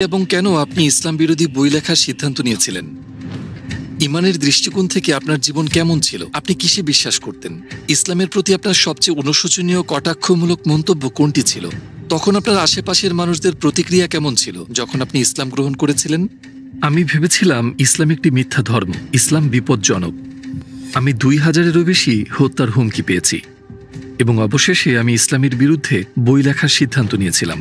এবং কেন আপনি ইসলাম বিরোধী বই লেখার সিদ্ধান্ত নিয়েছিলেন? ইমানের দৃষ্টিকোণ থেকে আপনার জীবন কেমন ছিল? আপনি কিসে বিশ্বাস করতেন? ইসলামের প্রতি আপনার সবচেয়ে অনুশোচনীয় কটাক্ষমূলক মন্তব্য কোনটি ছিল? তখন আপনার আশেপাশের মানুষদের প্রতিক্রিয়া কেমন ছিল যখন আপনি ইসলাম গ্রহণ করেছিলেন? আমি ভেবেছিলাম ইসলাম একটি মিথ্যা ধর্ম, ইসলাম বিপজ্জনক। আমি 2000-এরও বেশি হত্যার হুমকি পেয়েছি এবং অবশেষে আমি ইসলামের বিরুদ্ধে বই লেখার সিদ্ধান্ত নিয়েছিলাম।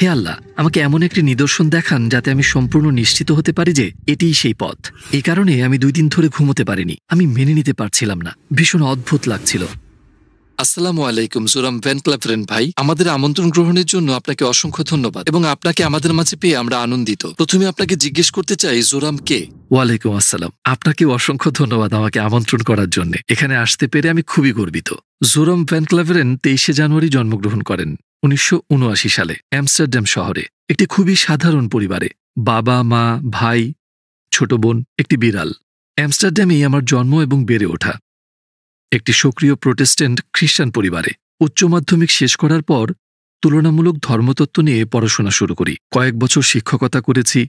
হে আল্লাহ, আমাকে এমন একটি নিদর্শন দেখান যাতে আমি সম্পূর্ণ নিশ্চিত হতে পারি যে এটিই সেই পথ। এই কারণে আমি 2 দিন ধরে ঘুমোতে পারিনি। আমি মেনে নিতে পারছিলাম না, ভীষণ অদ্ভুত লাগছিল। আসসালামু আলাইকুম জোরাম ভ্যান ক্লাভেরেন ভাই, আমাদের আমন্ত্রণ গ্রহণের জন্য আপনাকে অসংখ্য ধন্যবাদ এবং আপনাকে আমাদের মাঝে পেয়ে আমরা আনন্দিত। প্রথমে আপনাকে জিজ্ঞেস করতে চাই, জোরাম কে? ওয়ালাইকুম আসসালাম। আপনাকে অসংখ্য ধন্যবাদ আমাকে আমন্ত্রণ করার জন্য। এখানে আসতে পেরে আমি খুবই গর্বিত। জোরাম ভ্যান ক্লাভেরেন 23শে জানুয়ারি জন্মগ্রহণ করেন 1979 সালে অ্যামস্টারডাম শহরে একটি খুবই সাধারণ পরিবারে। বাবা, মা, ভাই, ছোট বোন, একটি বিড়াল। অ্যামস্টারডামেই আমার জন্ম এবং বেড়ে ওঠা। একটি সক্রিয় প্রোটেস্ট্যান্ট খ্রিস্টান পরিবারে উচ্চ মাধ্যমিক শেষ করার পর তুলনামূলক ধর্মতত্ত্ব নিয়ে পড়াশোনা শুরু করি। কয়েক বছর শিক্ষকতা করেছি।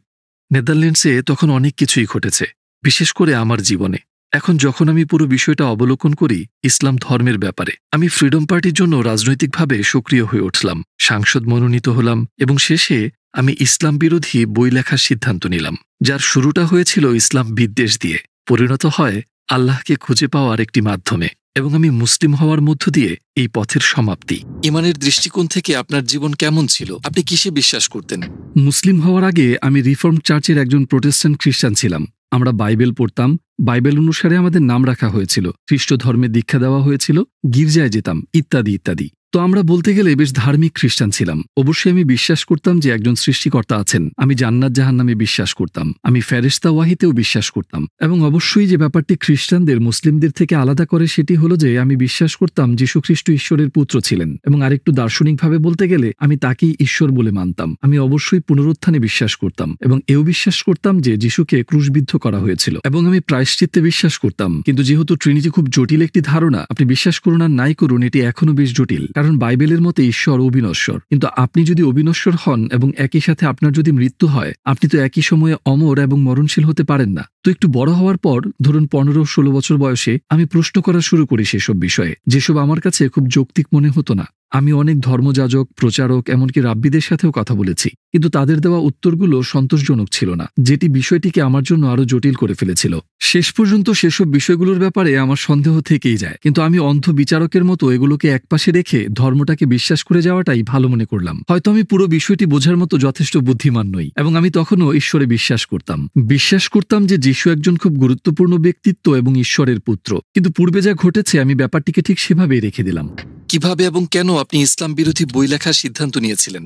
নেদারল্যান্ডসে তখন অনেক কিছুই ঘটেছে, বিশেষ করে আমার জীবনে। এখন যখন আমি পুরো বিষয়টা অবলোকন করি ইসলাম ধর্মের ব্যাপারে, আমি ফ্রিডম পার্টির জন্য রাজনৈতিকভাবে সক্রিয় হয়ে উঠলাম, সাংসদ মনোনীত হলাম এবং শেষে আমি ইসলাম বিরোধী বই লেখার সিদ্ধান্ত নিলাম, যার শুরুটা হয়েছিল ইসলাম বিদ্বেষ দিয়ে, পরিণত হয় আল্লাহকে খুঁজে পাওয়ার একটি মাধ্যমে এবং আমি মুসলিম হওয়ার মধ্য দিয়ে এই পথের সমাপ্তি। ইমানের দৃষ্টিকোণ থেকে আপনার জীবন কেমন ছিল? আপনি কিসে বিশ্বাস করতেন? মুসলিম হওয়ার আগে আমি রিফর্ম চার্চের একজন প্রোটেস্ট্যান্ট খ্রিস্টান ছিলাম। আমরা বাইবেল পড়তাম, বাইবেল অনুসারে আমাদের নাম রাখা হয়েছিল, খ্রিস্ট ধর্মে দীক্ষা দেওয়া হয়েছিল, গির্জায় যেতাম, ইত্যাদি ইত্যাদি। তো আমরা বলতে গেলে বেশ ধার্মিক খ্রিস্টান ছিলাম। অবশ্যই আমি বিশ্বাস করতাম যে একজন সৃষ্টিকর্তা আছেন। আমি জান্নাত জাহান্নামে বিশ্বাস করতাম। আমি ফেরেশতা ওয়াহিতেও বিশ্বাস করতাম। এবং অবশ্যই যে ব্যাপারটি খ্রিস্টানদের মুসলিমদের থেকে আলাদা করে সেটি হলো যে আমি বিশ্বাস করতাম যীশুখ্রিস্ট ঈশ্বরের পুত্র ছিলেন এবং আরেকটু দার্শনিকভাবে বলতে গেলে আমি তাকেই ঈশ্বর বলে মানতাম। আমি অবশ্যই পুনরুত্থানে বিশ্বাস করতাম এবং এও বিশ্বাস করতাম যে যীশুকে ক্রুশবিদ্ধ করা হয়েছিল এবং আমি প্রায়শ্চিত্তে বিশ্বাস করতাম। কিন্তু যেহেতু ট্রিনিটি খুব জটিল একটি ধারণা, আপনি বিশ্বাস করুন আর নাই করুন, এটি এখনো বেশ জটিল। কারণ বাইবেলের মতে ঈশ্বর অবিনশ্বর, কিন্তু আপনি যদি অবিনশ্বর হন এবং একই সাথে আপনার যদি মৃত্যু হয়, আপনি তো একই সময়ে অমর এবং মরণশীল হতে পারেন না। তো একটু বড় হওয়ার পর, ধরুন 15-16 বছর বয়সে, আমি প্রশ্ন করা শুরু করি সেসব বিষয়ে, যেসব আমার কাছে খুব যৌক্তিক মনে হতো না। আমি অনেক ধর্মযাজক, প্রচারক, এমনকি রাব্বিদের সাথেও কথা বলেছি, কিন্তু তাদের দেওয়া উত্তরগুলো সন্তোষজনক ছিল না, যেটি বিষয়টিকে আমার জন্য আরো জটিল করে ফেলেছিল। শেষ পর্যন্ত সেসব বিষয়গুলোর ব্যাপারে আমার সন্দেহ থেকেই যায়, কিন্তু আমি অন্ধ বিচারকের মতো এগুলোকে একপাশে রেখে ধর্মটাকে বিশ্বাস করে যাওয়াটাই ভালো মনে করলাম। হয়তো আমি পুরো বিষয়টি বোঝার মতো যথেষ্ট বুদ্ধিমান নই এবং আমি তখনও ঈশ্বরে বিশ্বাস করতাম যে যীশু একজন খুব গুরুত্বপূর্ণ ব্যক্তিত্ব এবং ঈশ্বরের পুত্র। কিন্তু পূর্বে যা ঘটেছে আমি ব্যাপারটিকে ঠিক সেভাবেই রেখে দিলাম। কিভাবে এবং কেন আপনি ইসলাম বিরোধী বই লেখার সিদ্ধান্ত নিয়েছিলেন?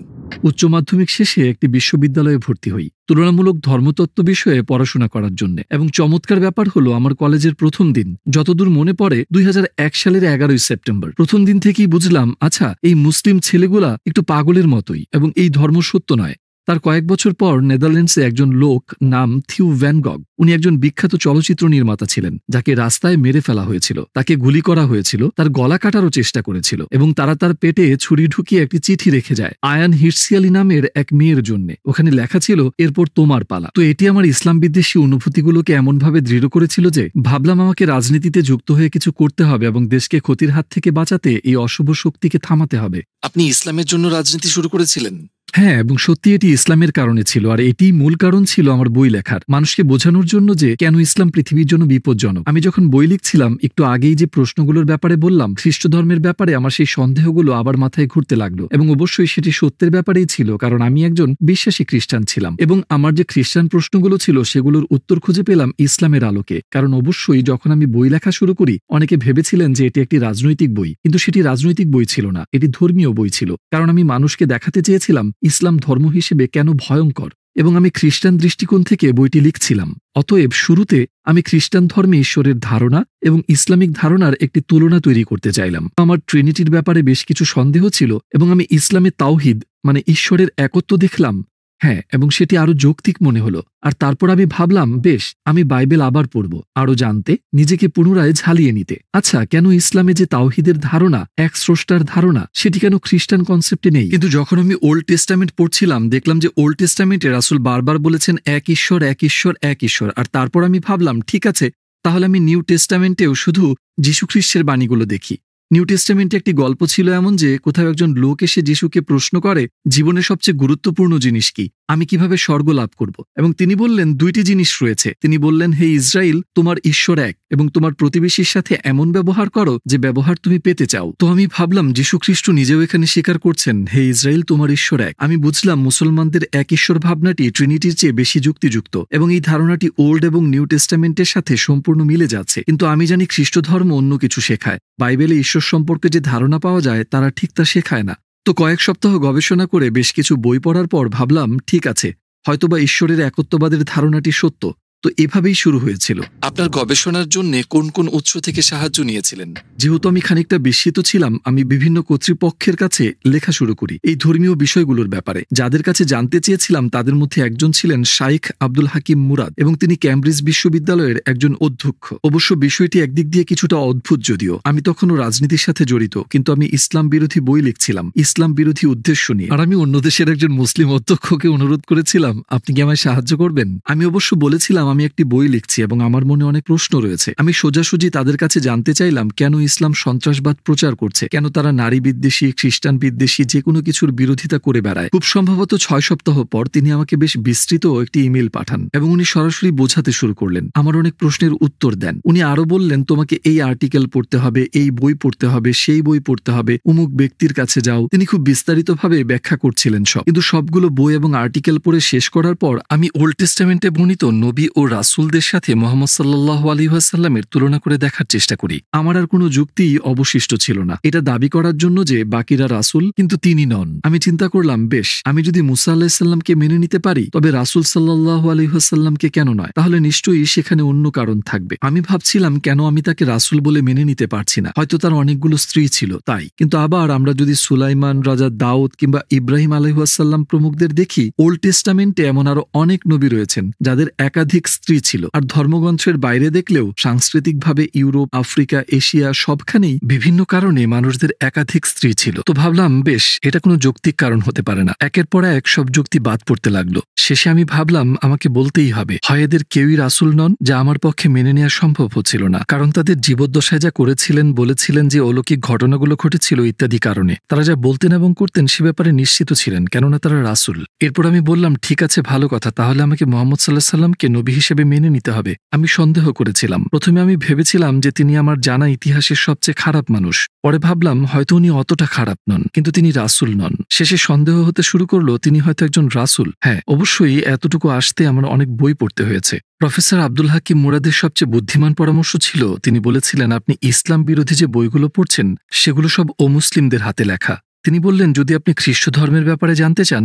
উচ্চ মাধ্যমিক শেষে একটি বিশ্ববিদ্যালয়ে ভর্তি হই তুলনামূলক ধর্মতত্ত্ব বিষয়ে পড়াশোনা করার জন্য। এবং চমৎকার ব্যাপার হলো, আমার কলেজের প্রথম দিন, যতদূর মনে পড়ে 2001 সালের 11ই সেপ্টেম্বর, প্রথম দিন থেকেই বুঝলাম, আচ্ছা, এই মুসলিম ছেলেগুলা একটু পাগলের মতোই এবং এই ধর্ম সত্য নয়। তার কয়েক বছর পর নেদারল্যান্ডসে একজন লোক নাম থিউ ভ্যান গগ, উনি একজন বিখ্যাত চলচ্চিত্র নির্মাতা ছিলেন, যাকে রাস্তায় মেরে ফেলা হয়েছিল, তাকে গুলি করা হয়েছিল, তার গলা কাটারও চেষ্টা করেছিল এবং তারা তার পেটে ছুরি ঢুকিয়ে একটি চিঠি রেখে যায় আয়ান হির্সিয়ালি নামের এক মেয়ের জন্য। ওখানে লেখা ছিল, এরপর তোমার পালা। তো এটি আমার ইসলাম বিদ্বেষী অনুভূতিগুলোকে এমনভাবে দৃঢ় করেছিল যে ভাবলাম আমাকে রাজনীতিতে যুক্ত হয়ে কিছু করতে হবে এবং দেশকে ক্ষতির হাত থেকে বাঁচাতে এই অশুভ শক্তিকে থামাতে হবে। আপনি ইসলামের জন্য রাজনীতি শুরু করেছিলেন? হ্যাঁ, এবং সত্যি এটি ইসলামের কারণে ছিল, আর এটি মূল কারণ ছিল আমার বই লেখার, মানুষকে বোঝানোর জন্য যে কেন ইসলাম পৃথিবীর জন্য বিপজ্জনক। আমি যখন বই লিখছিলাম, একটু আগেই যে প্রশ্নগুলোর ব্যাপারে বললাম, খ্রিস্ট ধর্মের ব্যাপারে আমার সেই সন্দেহগুলো আবার মাথায় ঘুরতে লাগলো এবং অবশ্যই সেটি সত্যের ব্যাপারেই ছিল, কারণ আমি একজন বিশ্বাসী খ্রিস্টান ছিলাম এবং আমার যে খ্রিস্টান প্রশ্নগুলো ছিল সেগুলোর উত্তর খুঁজে পেলাম ইসলামের আলোকে। কারণ অবশ্যই যখন আমি বই লেখা শুরু করি, অনেকে ভেবেছিলেন যে এটি একটি রাজনৈতিক বই, কিন্তু সেটি রাজনৈতিক বই ছিল না, এটি ধর্মীয় বই ছিল। কারণ আমি মানুষকে দেখাতে চেয়েছিলাম ইসলাম ধর্ম হিসেবে কেন ভয়ঙ্কর, এবং আমি খ্রিস্টান দৃষ্টিকোণ থেকে বইটি লিখছিলাম। অতএব শুরুতে আমি খ্রিস্টান ধর্মে ঈশ্বরের ধারণা এবং ইসলামিক ধারণার একটি তুলনা তৈরি করতে চাইলাম। আমার ট্রিনিটির ব্যাপারে বেশ কিছু সন্দেহ ছিল এবং আমি ইসলামে তাওহিদ মানে ঈশ্বরের একত্ব দেখলাম। হ্যাঁ, এবং সেটি আরো যৌক্তিক মনে হলো। আর তারপর আমি ভাবলাম, বেশ, আমি বাইবেল আবার পড়ব, আরো জানতে, নিজেকে পুনরায় ঝালিয়ে নিতে। আচ্ছা, কেন ইসলামে যে তাওহীদের ধারণা, এক স্রষ্টার ধারণা, সেটি কেন খ্রিস্টান কনসেপ্টে নেই? কিন্তু যখন আমি ওল্ড টেস্টামেন্ট পড়ছিলাম, দেখলাম যে ওল্ড টেস্টামেন্টে রাসূল বারবার বলেছেন এক ঈশ্বর, এক ঈশ্বর, এক ঈশ্বর। আর তারপর আমি ভাবলাম, ঠিক আছে, তাহলে আমি নিউ টেস্টামেন্টেও শুধু যীশুখ্রিস্টের বাণীগুলো দেখি। নিউ টেস্টামেন্টে একটি গল্প ছিল এমন যে কোথাও একজন লোক এসে যিশুকে প্রশ্ন করে, জীবনের সবচেয়ে গুরুত্বপূর্ণ জিনিস কি, আমি কিভাবে স্বর্গ লাভ করব? এবং তিনি বললেন, দুইটি জিনিস রয়েছে। তিনি বললেন, হে ইসরায়েল, তোমার ঈশ্বর এক, এবং তোমার প্রতিবেশীর সাথে এমন ব্যবহার করো যে ব্যবহার তুমি পেতে চাও। তো আমি ভাবলাম, যীশুখ্রিস্ট নিজেও এখানে স্বীকার করছেন, হে ইসরায়েল, তোমার ঈশ্বর এক। আমি বুঝলাম মুসলমানদের এক ঈশ্বর ভাবনাটি ট্রিনিটির চেয়ে বেশি যুক্তিযুক্ত, এবং এই ধারণাটি ওল্ড এবং নিউ টেস্টামেন্টের সাথে সম্পূর্ণ মিলে যাচ্ছে। কিন্তু আমি জানি খ্রিস্ট ধর্ম অন্য কিছু শেখায়। বাইবেলে ঈশ্বর সম্পর্কে যে ধারণা পাওয়া যায় তারা ঠিক তা শেখায় না। তো কয়েক সপ্তাহ গবেষণা করে বেশ কিছু বই পড়ার পর ভাবলাম, ঠিক আছে, হয়তোবা ঈশ্বরের একত্ববাদের ধারণাটি সত্য। তো এভাবেই শুরু হয়েছিল। আপনার গবেষণার জন্য কোন কোন উৎস থেকে সাহায্য নিয়েছিলেন? যেহেতু আমি খানিকটা বিস্মিত ছিলাম, আমি বিভিন্ন কর্তৃপক্ষের কাছে লেখা শুরু করি এই ধর্মীয় বিষয়গুলোর ব্যাপারে। যাদের কাছে জানতে চেয়েছিলাম তাদের মধ্যে একজন ছিলেন শাইখ আব্দুল হাকিম মুরাদ, এবং তিনি ক্যামব্রিজ বিশ্ববিদ্যালয়ের একজন অধ্যক্ষ। অবশ্য বিষয়টি একদিক দিয়ে কিছুটা অদ্ভুত, যদিও আমি তখনও রাজনীতির সাথে জড়িত, কিন্তু আমি ইসলাম বিরোধী বই লিখছিলাম, ইসলাম বিরোধী উদ্দেশ্য নিয়ে। আর আমি অন্য দেশের একজন মুসলিম অধ্যক্ষকে অনুরোধ করেছিলাম, আপনি কি আমায় সাহায্য করবেন? আমি অবশ্য বলেছিলাম আমি একটি বই লিখছি এবং আমার মনে অনেক প্রশ্ন রয়েছে। আমি সোজাসুজি তাদের কাছে জানতে চাইলাম কেন ইসলাম সন্ত্রাসবাদ প্রচার করছে, কেন তারা নারী বিদ্বেষী, খ্রিস্টান বিদ্বেষী, যে কোনো কিছুর বিরোধিতা করে বেড়ায়। খুব সম্ভবত 6 সপ্তাহ পর তিনি আমাকে বেশ বিস্তৃত একটি ইমেল পাঠান, এবং উনি সরাসরি বোঝাতে শুরু করলেন, আমার অনেক প্রশ্নের উত্তর দেন। উনি আরো বললেন, তোমাকে এই আর্টিকেল পড়তে হবে, এই বই পড়তে হবে, সেই বই পড়তে হবে, অমুক ব্যক্তির কাছে যাও। তিনি খুব বিস্তারিতভাবে ব্যাখ্যা করছিলেন সব। কিন্তু সবগুলো বই এবং আর্টিকেল পড়ে শেষ করার পর আমি ওল্ড টেস্টামেন্টে বর্ণিত নবী ও রাসূলদের সাথে মুহাম্মদ সাল্লাল্লাহু আলাইহি ওয়াসাল্লামের তুলনা করে দেখার চেষ্টা করি। আমার আর কোনো যুক্তি অবশিষ্ট ছিল না এটা দাবি করার জন্য যে বাকিরা রাসূল কিন্তু তিনি নন। আমি চিন্তা করলাম, বেশ, আমি যদি মুসা আলাইহিস সালামকে মেনে নিতে পারি, তবে রাসূল সাল্লাল্লাহু আলাইহি ওয়াসাল্লামকে কেন নয়? তাহলে নিশ্চয়ই সেখানে অন্য কারণ থাকবে। আমি ভাবছিলাম, কেন আমি তাকে রাসূল বলে মেনে নিতে পারছি না? হয়তো তার অনেকগুলো স্ত্রী ছিল তাই। কিন্তু আবার আমরা যদি সুলাইমান, রাজা দাউদ কিংবা ইব্রাহিম আলাইহিস সালাম প্রমুখদের দেখি, ওল্ড টেস্টামেন্টে এমন আরো অনেক নবী রয়েছেন যাদের একাধিক স্ত্রী ছিল। আর ধর্মগ্রন্থের বাইরে দেখলেও সাংস্কৃতিকভাবে ইউরোপ, আফ্রিকা, এশিয়া সবখানেই বিভিন্ন কারণে মানুষদের একাধিক স্ত্রী ছিল। তো ভাবলাম, বেশ, এটা কোনো যৌক্তিক কারণ হতে পারে না। একের পর এক সব যুক্তি বাদ পড়তে লাগলো। শেষে আমি ভাবলাম, আমাকে বলতেই হবে, হয় এদের কেউই রাসূল নন, যা আমার পক্ষে মেনে নেওয়া সম্ভব হচ্ছিল না, কারণ তাদের জীবদ্দশায় যা করেছিলেন, বলেছিলেন যে অলৌকিক ঘটনাগুলো ঘটেছিল ইত্যাদি কারণে তারা যা বলতেন এবং করতেন সে ব্যাপারে নিশ্চিত ছিলেন, কেননা তারা রাসূল। এরপর আমি বললাম, ঠিক আছে, ভালো কথা, তাহলে আমাকে মুহাম্মদ সাল্লাল্লাহু আলাইহি সাল্লামকে নবী হিসেবে মেনে নিতে হবে। আমি সন্দেহ করেছিলাম। প্রথমে আমি ভেবেছিলাম যে তিনি আমার জানা ইতিহাসের সবচেয়ে খারাপ মানুষ। পরে ভাবলাম, হয়তো উনি অতটা খারাপ নন, কিন্তু তিনি রাসূল নন। শেষে সন্দেহ হতে শুরু করলো তিনি হয়তো একজন রাসূল। হ্যাঁ, অবশ্যই এতটুকু আসতে আমার অনেক বই পড়তে হয়েছে। প্রফেসর আব্দুল হাকিম মুরাদের সবচেয়ে বুদ্ধিমান পরামর্শ ছিল, তিনি বলেছিলেন, আপনি ইসলাম বিরোধী যে বইগুলো পড়ছেন সেগুলো সব অমুসলিমদের হাতে লেখা। তিনি বললেন, যদি আপনি খ্রিস্ট ধর্মের ব্যাপারে জানতে চান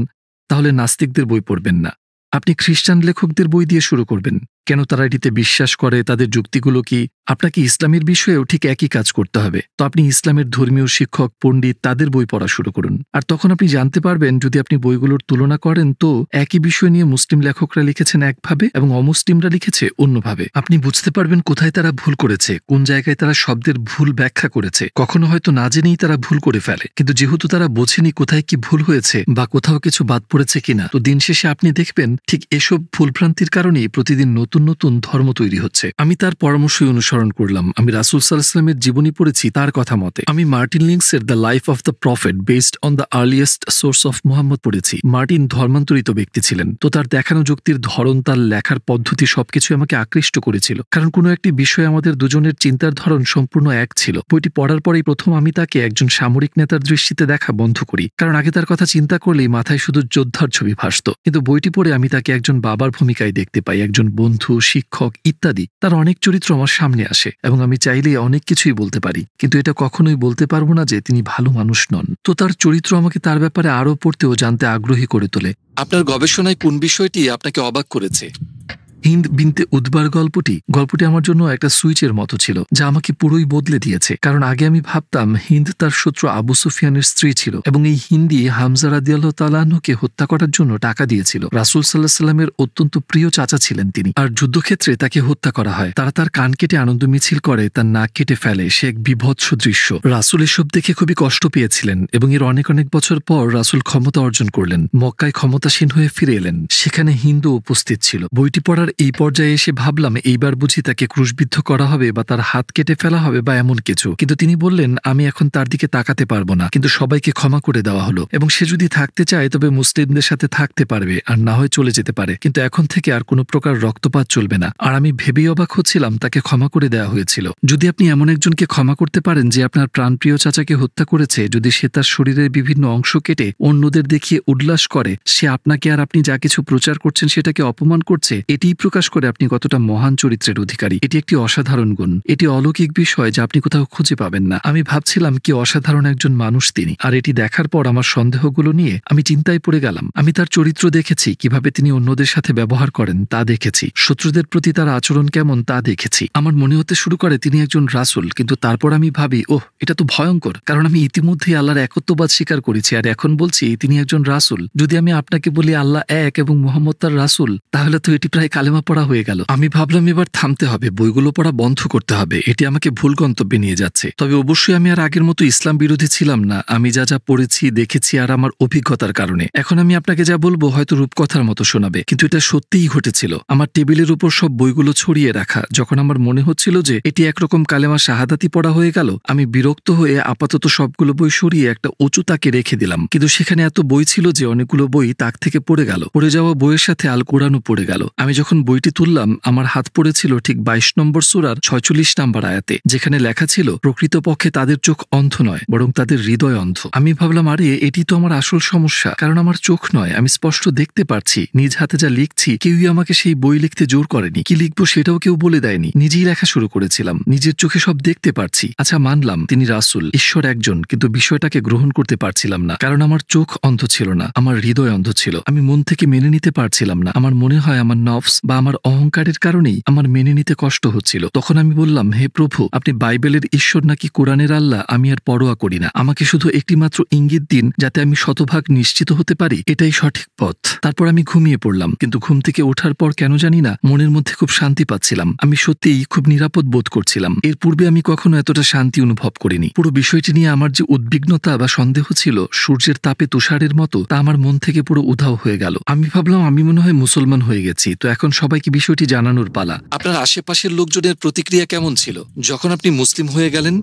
তাহলে নাস্তিকদের বই পড়বেন না, আপনি খ্রিস্টান লেখকদের বই দিয়ে শুরু করবেন। কেন তারা এটিতে বিশ্বাস করে, তাদের যুক্তিগুলো কি? আপনাকে ইসলামের বিষয়েও ঠিক একই কাজ করতে হবে। তো আপনি ইসলামের ধর্মীয় শিক্ষক, পণ্ডিত, তাদের বই পড়া শুরু করুন। আর তখন আপনি জানতে পারবেন, যদি আপনি বইগুলোর তুলনা করেন, তো একই বিষয় নিয়ে মুসলিম লেখকরা লিখেছেন একভাবে এবং অমুসলিমরা লিখেছে অন্যভাবে। আপনি বুঝতে পারবেন কোথায় তারা ভুল করেছে, কোন জায়গায় তারা শব্দের ভুল ব্যাখ্যা করেছে। কখনো হয়তো না জেনেই তারা ভুল করে ফেলে, কিন্তু যেহেতু তারা বোঝেনি কোথায় কি ভুল হয়েছে বা কোথাও কিছু বাদ পড়েছে কিনা, তো দিন শেষে আপনি দেখবেন ঠিক এসব ভুলভ্রান্তির কারণেই প্রতিদিন নতুন নতুন ধর্ম তৈরি হচ্ছে। আমি তার পরামর্শই অনুসরণ করলাম। আমি রাসূল সাল্লাল্লাহু আলাইহি ওয়াসাল্লামের জীবনী পড়েছি তার কথা মতে। আমি মার্টিন লিংসের the life of the prophet based on the earliest source of Muhammad পড়েছি। মার্টিন ধর্মান্তরিত ব্যক্তি ছিলেন, তো তার দেখানো যুক্তির ধরন, তার লেখার পদ্ধতি সবকিছু আমাকে আকৃষ্ট করেছিল, কারণ কোনো একটি বিষয়ে আমাদের দুজনের চিন্তার ধরন সম্পূর্ণ এক ছিল। বইটি পড়ার পরেই প্রথম আমি তাকে একজন সামরিক নেতার দৃষ্টিতে দেখা বন্ধ করি, কারণ আগে তার কথা চিন্তা করলেই মাথায় শুধু যোদ্ধার ছবি ভাসত। কিন্তু বইটি পড়ে আমি তাকে একজন বাবার ভূমিকায় দেখতে পাই, একজন বন্ধু, শিক্ষক ইত্যাদি। তার অনেক চরিত্র আমার সামনে আসে এবং আমি চাইলে অনেক কিছুই বলতে পারি, কিন্তু এটা কখনোই বলতে পারবো না যে তিনি ভালো মানুষ নন। তো তার চরিত্র আমাকে তার ব্যাপারে আরও পড়তে ও জানতে আগ্রহী করে তোলে। আপনার গবেষণায় কোন বিষয়টি আপনাকে অবাক করেছে? হিন্দ বিনতে উদ্বার গল্পটি আমার জন্য একটা সুইচের মতো ছিল, যা আমাকে পুরোই বদলে দিয়েছে। কারণ আগে আমি ভাবতাম হিন্দ তার শত্রু আবু সুফিয়ানের স্ত্রী ছিল এবং এই হিন্দি হামজা রাদিয়াল্লাহু তাআলা আনহুকে হত্যা করার জন্য টাকা দিয়েছিল। রাসূল সাল্লাল্লাহু আলাইহি সাল্লামের অত্যন্ত প্রিয় চাচা ছিলেন তিনি, আর যুদ্ধক্ষেত্রে তাকে হত্যা করা হয়। তারা তার কান কেটে আনন্দ মিছিল করে, তার নাক কেটে ফেলে। সে এক বিভৎস দৃশ্য। রাসূল এসব দেখে খুবই কষ্ট পেয়েছিলেন এবং এর অনেক বছর পর রাসূল ক্ষমতা অর্জন করলেন, মক্কায় ক্ষমতাসীন হয়ে ফিরে এলেন। সেখানে হিন্দু উপস্থিত ছিল। বইটি পড়ার এই পর্যায়ে এসে ভাবলাম এইবার বুঝি তাকে ক্রুশবিদ্ধ করা হবে বা তার হাত কেটে ফেলা হবে বা এমন কিছু, কিন্তু তিনি বললেন আমি এখন তার দিকে তাকাতে পারবো না, কিন্তু সবাইকে ক্ষমা করে দেওয়া হলো এবং সে যদি থাকতে চায় তবে মুসলিমদের সাথে থাকতে পারবে, আর না হয় চলে যেতে পারে, কিন্তু এখন থেকে আর কোনো প্রকার রক্তপাত চলবে না। আর আমি ভেবেই অবাক হচ্ছিলাম তাকে ক্ষমা করে দেওয়া হয়েছিল। যদি আপনি এমন একজনকে ক্ষমা করতে পারেন যে আপনার প্রাণপ্রিয় চাচাকে হত্যা করেছে, যদি সে তার শরীরের বিভিন্ন অংশ কেটে অন্যদের দেখিয়ে উল্লাস করে, সে আপনাকে আর আপনি যা কিছু প্রচার করছেন সেটাকে অপমান করছে, এটিই প্রকাশ করে আপনি কতটা মহান চরিত্রের অধিকারী। এটি একটি অসাধারণ গুণ, এটি অলৌকিক বিষয় যা আপনি কোথাও খুঁজে পাবেন না। আমি ভাবছিলাম কি অসাধারণ একজন মানুষ তিনি, আর এটি দেখার পর আমার সন্দেহগুলো নিয়ে আমি চিন্তায় পড়ে গেলাম। আমি তার চরিত্র দেখেছি, কিভাবে তিনি অন্যদের সাথে ব্যবহার করেন তা দেখেছি, শত্রুদের প্রতি তার আচরণ কেমন তা দেখেছি। আমার মনে হতে শুরু করে তিনি একজন রাসূল, কিন্তু তারপর আমি ভাবি ওহ এটা তো ভয়ঙ্কর, কারণ আমি ইতিমধ্যেই আল্লাহর একত্ববাদ স্বীকার করেছি আর এখন বলছি তিনি একজন রাসূল। যদি আমি আপনাকে বলি আল্লাহ এক এবং মুহাম্মদ তার রাসূল, তাহলে তো এটি প্রায় কালেমা পড়া হয়ে গেল। আমি ভাবলাম এবার থামতে হবে, বইগুলো পড়া বন্ধ করতে হবে, এটি আমাকে ভুল গন্তব্যে নিয়ে যাচ্ছে। তবে অবশ্যই আমি আর আগের মতো ইসলাম বিরোধী ছিলাম না, আমি যা যা পড়েছি দেখেছি আর আমার অভিজ্ঞতার কারণে। এখন আমি আপনাকে যা বলবো হয়তো রূপকথার মতো শোনাবে, কিন্তু এটা সত্যিই ঘটেছিল। আমার টেবিলের উপর সব বইগুলো ছড়িয়ে রাখা, যখন আমার মনে হচ্ছিল যে এটি একরকম কালেমা শাহাদাতি পড়া হয়ে গেল, আমি বিরক্ত হয়ে আপাতত সবগুলো বই সরিয়ে একটা উঁচু তাকে রেখে দিলাম। কিন্তু সেখানে এত বই ছিল যে অনেকগুলো বই তাক থেকে পড়ে গেল। পড়ে যাওয়া বইয়ের সাথে আল কোরআনও পড়ে গেল। আমি যখন বইটি তুললাম আমার হাত পড়েছিল ঠিক 22 নম্বর সূরার 46 নম্বর আয়াতে, যেখানে লেখা ছিল প্রকৃতপক্ষে তাদের চোখ অন্ধ নয় বরং তাদের হৃদয় অন্ধ। আমি ভাবলাম আরে এটি তো আমার আসল সমস্যা, কারণ আমার চোখ নয়, আমি স্পষ্ট দেখতে পারছি। নিজ হাতে যা লিখছি কেউই আমাকে সেই বই লিখতে জোর করেনি, কি লিখবো সেটাও কেউ বলে দেয়নি, নিজেই লেখা শুরু করেছিলাম। নিজের চোখে সব দেখতে পারছি। আচ্ছা মানলাম তিনি রাসূল, ঈশ্বর একজন, কিন্তু বিষয়টাকে গ্রহণ করতে পারছিলাম না, কারণ আমার চোখ অন্ধ ছিল না, আমার হৃদয় অন্ধ ছিল। আমি মন থেকে মেনে নিতে পারছিলাম না। আমার মনে হয় আমার নফস বা আমার অহংকারের কারণেই আমার মেনে নিতে কষ্ট হচ্ছিল। তখন আমি বললাম হে প্রভু, আপনি বাইবেলের ঈশ্বর নাকি কোরআনের আল্লাহ আমি আর পরোয়া করি না, আমাকে শুধু একটি মাত্র ইঙ্গিত দিন যাতে আমি শতভাগ নিশ্চিত হতে পারি এটাই সঠিক পথ। তারপর আমি ঘুমিয়ে পড়লাম, কিন্তু ঘুম থেকে ওঠার পর কেন জানি না মনের মধ্যে খুব শান্তি পাচ্ছিলাম। আমি সত্যিই খুব নিরাপদ বোধ করছিলাম। এর পূর্বে আমি কখনো এতটা শান্তি অনুভব করিনি। পুরো বিষয়টি নিয়ে আমার যে উদ্বিগ্নতা বা সন্দেহ ছিল সূর্যের তাপে তুষারের মতো, তা আমার মন থেকে পুরো উধাও হয়ে গেল। আমি ভাবলাম আমি মনে হয় মুসলমান হয়ে গেছি, তো এখন সবাইকে বিষয়টি জানানোর পালা। আপনার আশেপাশের লোকজনের প্রতিক্রিয়া কেমন ছিল যখন আপনি মুসলিম হয়ে গেলেন?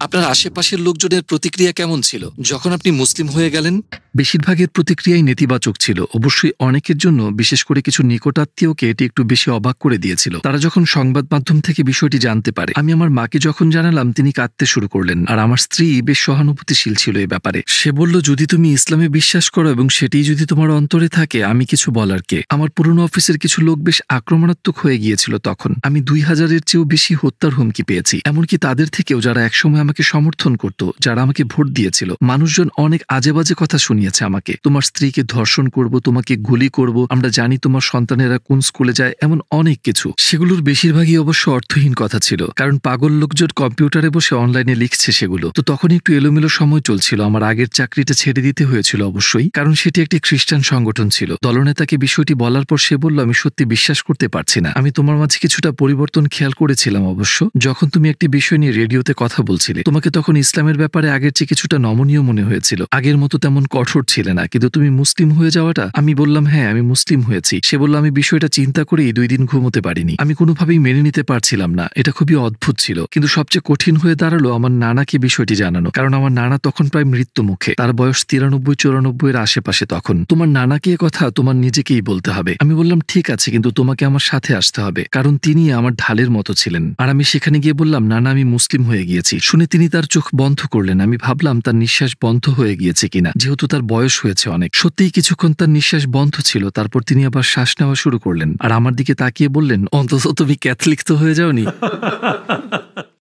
আপনার আশেপাশের লোকজনের প্রতিক্রিয়া কেমন ছিল যখন আপনি মুসলিম হয়ে গেলেন? বেশিরভাগের প্রতিক্রিয়াই নেতিবাচক ছিল। অবশ্যই অনেকের জন্য, বিশেষ করে কিছু নিকটাত্মীয়কে এটি একটু বেশি অবাক করে দিয়েছিল। তারা যখন সংবাদ মাধ্যম থেকে বিষয়টি জানতে পারে, আমি আমার মাকে যখন জানালাম তিনি কাঁদতে শুরু করলেন, আর আমার স্ত্রী বেশ সহানুভূতিশীল ছিল এই ব্যাপারে। সে বলল যদি তুমি ইসলামে বিশ্বাস করো এবং সেটিই যদি তোমার অন্তরে থাকে আমি কিছু বলার কে। আমার পুরনো অফিসের কিছু লোক বেশ আক্রমণাত্মক হয়ে গিয়েছিল তখন। আমি 2000-এর চেয়েও বেশি হত্যার হুমকি পেয়েছি, এমনকি তাদের থেকেও যারা একসময় আমাকে সমর্থন করত, যারা আমাকে ভোট দিয়েছিল। মানুষজন অনেক আজে বাজে কথা শুনিয়েছে আমাকে, তোমার স্ত্রীকে ধর্ষণ করব, তোমাকে গুলি করব, আমরা জানি তোমার সন্তানেরা কোন স্কুলে যায়, এমন অনেক কিছু। সেগুলোর বেশিরভাগই অবশ্য অর্থহীন কথা ছিল, কারণ পাগল লোকজন কম্পিউটারে বসে অনলাইনে লিখছে সেগুলো। তো তখন একটু এলোমেলো সময় চলছিল। আমার আগের চাকরিটা ছেড়ে দিতে হয়েছিল অবশ্যই, কারণ সেটি একটি খ্রিস্টান সংগঠন ছিল। দলনেতাকে বিষয়টি বলার পর সে বলল আমি সত্যি বিশ্বাস করতে পারছি না। আমি তোমার মাঝে কিছুটা পরিবর্তন খেয়াল করেছিলাম অবশ্য, যখন তুমি একটি বিষয় নিয়ে রেডিওতে কথা বলছিলে। তোমাকে তখন ইসলামের ব্যাপারে আগের চেয়ে কিছুটা নমনীয় মনে হয়েছিল, আগের মতো তেমন কঠোর ছিল না, কিন্তু তুমি মুসলিম হয়ে যাওয়াটা। আমি বললাম হ্যাঁ আমি মুসলিম হয়েছি। সে বলল আমি বিষয়টা চিন্তা করেই 2 দিন ঘুমোতে পারিনি। আমি কোনোভাবেই মেনে নিতে পারছিলাম না, এটা খুবই অদ্ভুত ছিল। কিন্তু সবচেয়ে কঠিন হয়ে দাঁড়ালো আমার নানাকে বিষয়টি জানানো, কারণ আমার নানা তখন প্রায় মৃত্যু মুখে। তার বয়স 93-94-এর আশেপাশে তখন। তোমার নানাকে এ কথা তোমার নিজেকেই বলতে হবে। আমি বললাম ঠিক আছে, কিন্তু তোমাকে আমার সাথে আসতে হবে, কারণ তিনি আমার ঢালের মতো ছিলেন। আর আমি সেখানে গিয়ে বললাম নানা আমি মুসলিম হয়ে গিয়েছি। শুনে তিনি তার চোখ বন্ধ করলেন। আমি ভাবলাম তার নিঃশ্বাস বন্ধ হয়ে গিয়েছে কিনা, যেহেতু তার বয়স হয়েছে অনেক। সত্যিই কিছুক্ষণ তার নিঃশ্বাস বন্ধ ছিল, তারপর তিনি আবার শ্বাস নেওয়া শুরু করলেন আর আমার দিকে তাকিয়ে বললেন অন্তত তুমি ক্যাথলিক তো হয়ে যাওনি।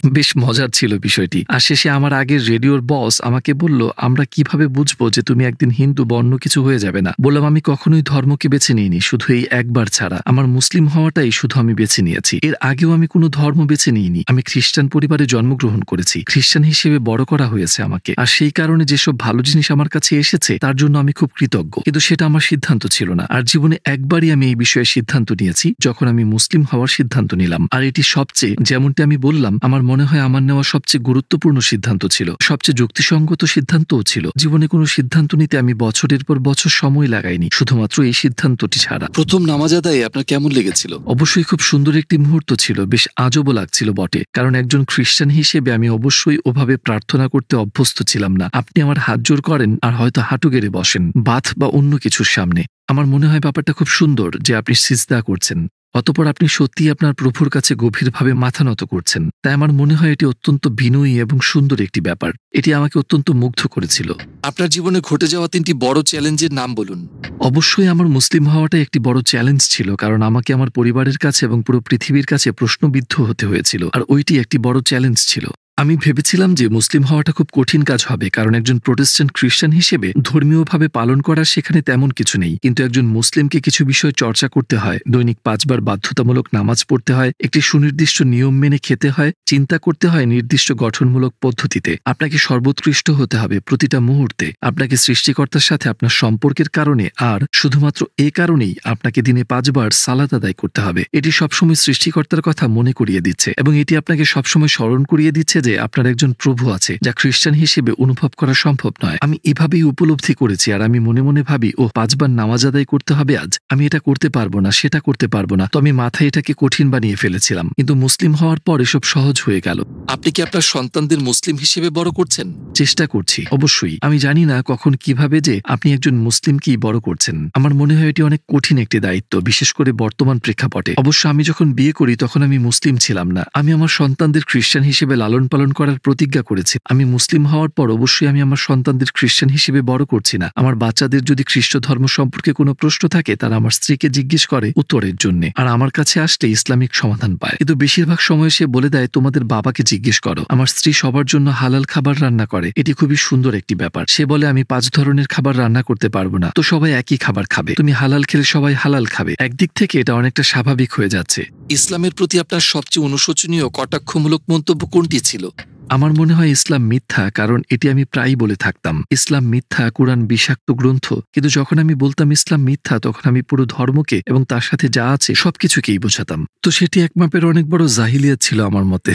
বেশ মজার ছিল বিষয়টি। আর শেষে আমার আগের রেডিওর বস আমাকে বলল, আমরা কিভাবে বুঝবো যে তুমি একদিন হিন্দু বা অন্য কিছু হয়ে যাবে না? বললাম, আমি কখনোই ধর্মকে বেছে নিইনি, শুধু এই একবার ছাড়া। আমার মুসলিম হওয়াটাই শুধু আমি বেছে নিয়েছি। এর আগেও আমি কোনো ধর্ম বেছে নিইনি। আমি খ্রিস্টান পরিবারে জন্মগ্রহণ করেছি, খ্রিস্টান হিসেবে বড় করা হয়েছে আমাকে। আর সেই কারণে যেসব ভালো জিনিস আমার কাছে এসেছে তার জন্য আমি খুব কৃতজ্ঞ। কিন্তু সেটা আমার সিদ্ধান্ত ছিল না। আর জীবনে একবারই আমি এই বিষয়ে সিদ্ধান্ত নিয়েছি, যখন আমি মুসলিম হওয়ার সিদ্ধান্ত নিলাম। আর এটি সবচেয়ে, যেমনটি আমি বললাম, আমার মনে হয় আমার নেওয়া সবচেয়ে গুরুত্বপূর্ণ সিদ্ধান্ত ছিল, সবচেয়ে যুক্তিসঙ্গত সিদ্ধান্তও ছিল। জীবনে কোনো সিদ্ধান্ত নিতে আমি বছরের পর বছর সময় লাগাইনি, শুধুমাত্র এই সিদ্ধান্তটি ছাড়া। প্রথম নামাজ আদায়ে আপনার কেমন লেগেছিল? অবশ্যই খুব সুন্দর একটি মুহূর্ত ছিল, বেশ আজবও লাগছিল বটে। কারণ একজন খ্রিস্টান হিসেবে আমি অবশ্যই ওভাবে প্রার্থনা করতে অভ্যস্ত ছিলাম না। আপনি আমার হাত জোর করেন আর হয়তো হাঁটু গেড়ে বসেন বাথ বা অন্য কিছুর সামনে। আমার মনে হয় ব্যাপারটা খুব সুন্দর যে আপনি সিজদা করছেন, অতঃপর আপনি সত্যিই আপনার প্রভুর কাছে গভীরভাবে মাথা নত করছেন। তাই আমার মনে হয় এটি অত্যন্ত বিনয়ী এবং সুন্দর একটি ব্যাপার। এটি আমাকে অত্যন্ত মুগ্ধ করেছিল। আপনার জীবনে ঘটে যাওয়া 3টি বড় চ্যালেঞ্জের নাম বলুন। অবশ্যই আমার মুসলিম হওয়াটা একটি বড় চ্যালেঞ্জ ছিল, কারণ আমাকে আমার পরিবারের কাছে এবং পুরো পৃথিবীর কাছে প্রশ্নবিদ্ধ হতে হয়েছিল। আর ওইটি একটি বড় চ্যালেঞ্জ ছিল। আমি ভেবেছিলাম যে মুসলিম হওয়াটা খুব কঠিন কাজ হবে, কারণ একজন প্রোটেস্ট্যান্ট খ্রিস্টান হিসেবে ধর্মীয়ভাবে পালন করার সেখানে তেমন কিছু নেই। কিন্তু একজন মুসলিমকে কিছু বিষয় চর্চা করতে হয়, দৈনিক 5 বার বাধ্যতামূলক নামাজ পড়তে হয়, একটি সুনির্দিষ্ট নিয়ম মেনে খেতে হয়, চিন্তা করতে হয় নির্দিষ্ট গঠনমূলক পদ্ধতিতে। আপনাকে সর্বোৎকৃষ্ট হতে হবে প্রতিটা মুহূর্তে, আপনাকে সৃষ্টিকর্তার সাথে আপনার সম্পর্কের কারণে, আর শুধুমাত্র এ কারণেই আপনাকে দিনে 5 বার সালাত আদায় করতে হবে। এটি সবসময় সৃষ্টিকর্তার কথা মনে করিয়ে দিচ্ছে, এবং এটি আপনাকে সবসময় স্মরণ করিয়ে দিচ্ছে যে আপনার একজন প্রভু আছে, যা খ্রিস্টান হিসেবে অনুভব করা সম্ভব নয়। আমি এভাবেই উপলব্ধি করেছি। আর আমি মনে মনে ভাবি, 5 বার নামাজ আদায় করতে হবে আজ, আমি এটা করতে পারবো না, সেটা করতে পারবো না। তো আমি মাথায় এটাকে কঠিন বানিয়ে ফেলেছিলাম। কিন্তু মুসলিম হওয়ার পর এসব সহজ হয়ে গেল। আপনি কি আপনার সন্তানদের মুসলিম হিসেবে বড় করছেন? চেষ্টা করছি অবশ্যই। আমি জানি না কখন কিভাবে যে আপনি একজন মুসলিমকেই বড় করছেন। আমার মনে হয় এটি অনেক কঠিন একটি দায়িত্ব, বিশেষ করে বর্তমান প্রেক্ষাপটে। অবশ্য আমি যখন বিয়ে করি তখন আমি মুসলিম ছিলাম না। আমি আমার সন্তানদের খ্রিস্টান হিসেবে লালন পালন করার প্রতিজ্ঞা করেছি। আমি মুসলিম হওয়ার পর অবশ্যই আমি আমার সন্তানদের খ্রিস্টান হিসেবে বড় করছি না। আমার বাচ্চাদের যদি খ্রিস্ট ধর্ম সম্পর্কে কোনো প্রশ্ন থাকে, তারা আমার স্ত্রীকে জিজ্ঞেস করে উত্তরের জন্য, আর আমার কাছে আসলে ইসলামিক সমাধান পায়। কিন্তু বেশিরভাগ সময় সে বলে দেয়, তোমাদের বাবাকে জিজ্ঞেস করো। আমার স্ত্রী সবার জন্য হালাল খাবার রান্না করে, এটি খুবই সুন্দর একটি ব্যাপার। সে বলে, আমি 5 ধরনের খাবার রান্না করতে পারবো না, তো সবাই একই খাবার খাবে, তুমি হালাল খেলে সবাই হালাল খাবে। একদিক থেকে এটা অনেকটা স্বাভাবিক হয়ে যাচ্ছে। ইসলামের প্রতি আপনার সবচেয়ে অনুশোচনীয় কটাক্ষমূলক মন্তব্য কোনটি ছিল? আমার মনে হয় ইসলাম মিথ্যা, কারণ এটি আমি প্রায়ই বলে থাকতাম, ইসলাম মিথ্যা, কোরআন বিষাক্ত গ্রন্থ। কিন্তু যখন আমি বলতাম ইসলাম মিথ্যা, তখন আমি পুরো ধর্মকে এবং তার সাথে যা আছে সবকিছুকেই বোঝাতাম। তো সেটি এক মাপের অনেক বড় জাহিলিয়াত ছিল আমার মতে।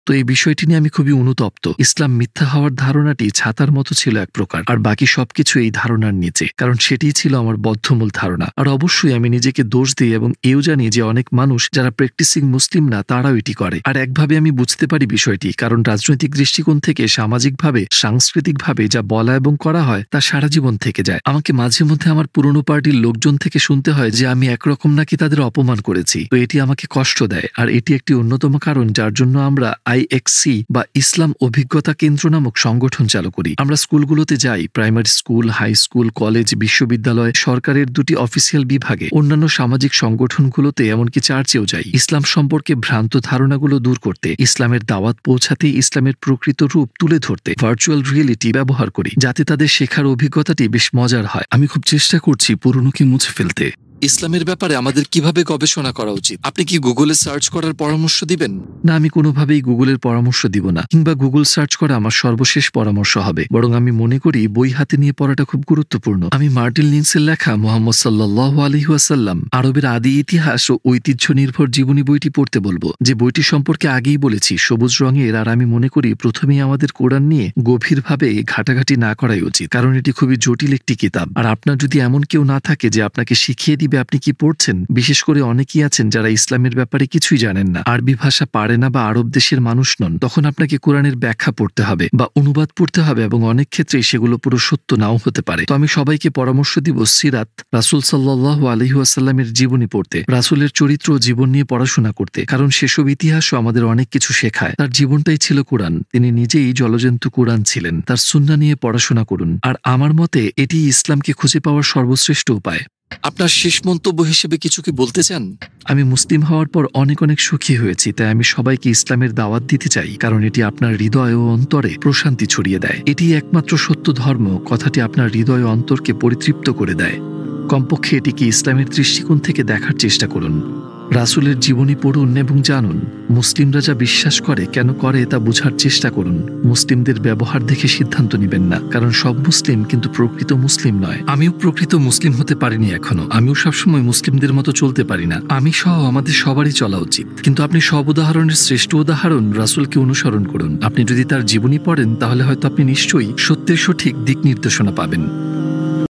তো এই বিষয়টি নিয়ে আমি খুবই অনুতপ্ত। ইসলাম মিথ্যা হওয়ার ধারণাটি ছাতার মতো ছিল এক প্রকার, আর বাকি সবকিছু এই ধারণার নিচে, কারণ সেটিই ছিল আমার বদ্ধমূল ধারণা। আর অবশ্যই আমি নিজেকে দোষ দিই এবং এও জানি যে অনেক মানুষ যারা প্র্যাকটিসিং মুসলিম না, তারাও এটি করে। আর একভাবে আমি বুঝতে পারি বিষয়টি, কারণ রাজনৈতিক দৃষ্টিকোণ থেকে, সামাজিকভাবে, সাংস্কৃতিকভাবে যা বলা এবং করা হয় তা সারা জীবন থেকে যায়। আমাকে মাঝে মধ্যে আমার পুরনো পার্টির লোকজন থেকে শুনতে হয় যে আমি একরকম নাকি তাদের অপমান করেছি। তো এটি আমাকে কষ্ট দেয়, আর এটি একটি অন্যতম কারণ যার জন্য আমরা IXC বা ইসলাম অভিজ্ঞতা কেন্দ্র নামক সংগঠন চালু করি। আমরা স্কুলগুলোতে যাই, primary school, high school, college, বিশ্ববিদ্যালয়, সরকারের 2টি অফিসিয়াল বিভাগে, অন্যান্য সামাজিক সংগঠনগুলোতে, এমনকি চার্চেও যাই, ইসলাম সম্পর্কে ভ্রান্ত ধারণাগুলো দূর করতে, ইসলামের দাওয়াত পৌঁছাতে, ইসলামের প্রকৃত রূপ তুলে ধরতে ভার্চুয়াল রিয়েলিটি ব্যবহার করি, যাতে তাদের শেখার অভিজ্ঞতাটি বেশ মজার হয়। আমি খুব চেষ্টা করছি পুরনোকে মুছে ফেলতে। ইসলামের ব্যাপারে আমাদের কিভাবে গবেষণা করা উচিত? আপনি কি গুগলে সার্চ করার পরামর্শ দিবেন? না, আমি কোনোভাবেই গুগলের পরামর্শ দিব না, কিংবা গুগল সার্চ করা আমার সর্বশেষ পরামর্শ হবে। বরং আমি মনে করি বই হাতে নিয়ে পড়াটা খুব গুরুত্বপূর্ণ। আমি মার্টিন লিন্সের লেখা মুহাম্মদ সাল্লাল্লাহু আলাইহি ওয়াসাল্লাম আরবের আদি ইতিহাস ও ঐতিহ্য নির্ভর জীবনী বইটি পড়তে বলবো, যে বইটি সম্পর্কে আগেই বলেছি সবুজ রঙের। আর আমি মনে করি প্রথমেই আমাদের কোরআন নিয়ে গভীরভাবে ঘাটাঘাটি না করাই উচিত, কারণ এটি খুবই জটিল একটি কিতাব। আর আপনার যদি এমন কেউ না থাকে যে আপনাকে শিখিয়ে দিবে আপনি কি পড়ছেন, বিশেষ করে অনেকেই আছেন যারা ইসলামের ব্যাপারে কিছুই জানেন না, আরবি ভাষা পারে না বা আরব দেশের মানুষ নন, তখন আপনাকে কোরআনের ব্যাখ্যা পড়তে হবে বা অনুবাদ পড়তে হবে, এবং অনেক ক্ষেত্রেই সেগুলো পুরো সত্য নাও হতে পারে। তো আমি সবাইকে পরামর্শ দিব সিরাত, রাসূল সাল্লাল্লাহু আলাইহি ওয়াসাল্লামের জীবনী পড়তে, রাসূলের চরিত্র ও জীবন নিয়ে পড়াশোনা করতে, কারণ সেসব ইতিহাসও আমাদের অনেক কিছু শেখায়। তার জীবনটাই ছিল কোরআন, তিনি নিজেই জলজন্তু কোরআন ছিলেন। তার সুন্নাহ নিয়ে পড়াশোনা করুন। আর আমার মতে এটি ইসলামকে খুঁজে পাওয়ার সর্বশ্রেষ্ঠ উপায়। আপনার শেষ মন্তব্য হিসেবে কিছু কি বলতে চান? আমি মুসলিম হওয়ার পর অনেক অনেক সুখী হয়েছি, তাই আমি সবাইকে ইসলামের দাওয়াত দিতে চাই, কারণ এটি আপনার হৃদয় ও অন্তরে প্রশান্তি ছড়িয়ে দেয়। এটি একমাত্র সত্য ধর্ম, কথাটি আপনার হৃদয় ও অন্তরকে পরিতৃপ্ত করে দেয়। কমপক্ষে এটিকে ইসলামের দৃষ্টিকোণ থেকে দেখার চেষ্টা করুন। রাসূলের জীবনী পড়ুন এবং জানুন। মুসলিমরা যা বিশ্বাস করে, কেন করে, তা বোঝার চেষ্টা করুন। মুসলিমদের ব্যবহার দেখে সিদ্ধান্ত নেবেন না, কারণ সব মুসলিম কিন্তু প্রকৃত মুসলিম নয়। আমিও প্রকৃত মুসলিম হতে পারিনি এখনো। আমিও সবসময় মুসলিমদের মতো চলতে পারি না। আমি সহ আমাদের সবারই চলা উচিত। কিন্তু আপনি সব উদাহরণের শ্রেষ্ঠ উদাহরণ রাসূলকে অনুসরণ করুন। আপনি যদি তার জীবনী পড়েন, তাহলে হয়তো আপনি নিশ্চয়ই সত্যের সঠিক দিক নির্দেশনা পাবেন।